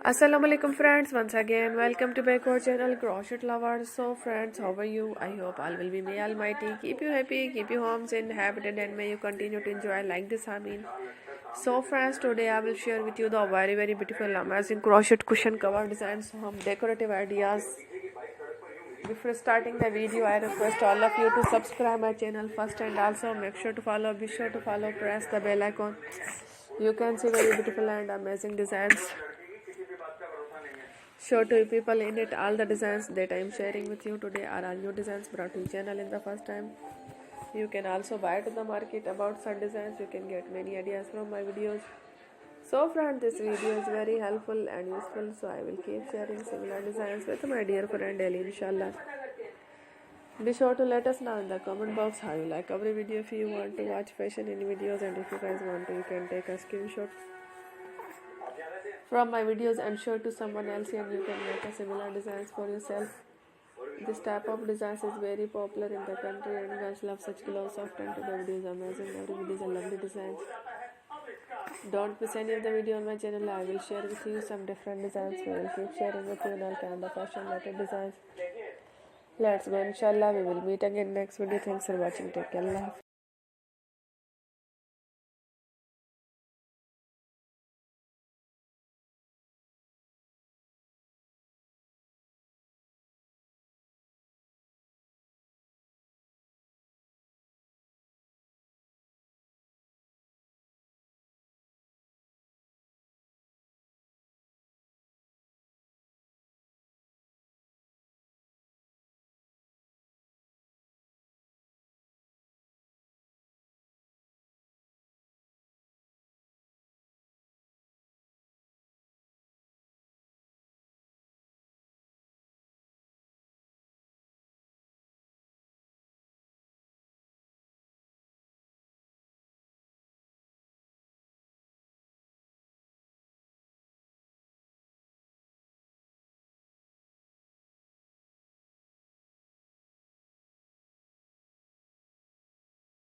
Assalamualaikum friends, once again welcome to Decor channel Crochet lovers. So friends, how are you? I hope all will be may almighty keep you happy, keep you homes in habitat, and may you continue to enjoy like this. I mean, so friends, today I will share with you the very beautiful amazing crochet cushion cover designs, some decorative ideas. Before starting the video, I request all of you to subscribe my channel first, and also be sure to follow, press the bell icon. You can see very beautiful and amazing designs. Show to people in it. All the designs that I am sharing with you today are all new designs brought to channel in the first time. You can also buy to the market about such designs. You can get many ideas from my videos. So friend, this video is very helpful and useful, so I will keep sharing similar designs with my dear friend Ellie, inshallah. Be sure to let us know in the comment box how you like every video. If you want to watch fashion in videos, and if you guys want to, you can take a screenshot from my videos and show to someone else, and you can make a similar designs for yourself. This type of designs is very popular in the country, and guys love such clothes. Soft and the video is amazing. Every video is a lovely designs. Don't miss any of the video on my channel. I will share with you some different designs. We will keep sharing with you all kind of fashion related designs. Let's go, inshallah. We will meet again next video. Thanks for watching. Take care. Allah.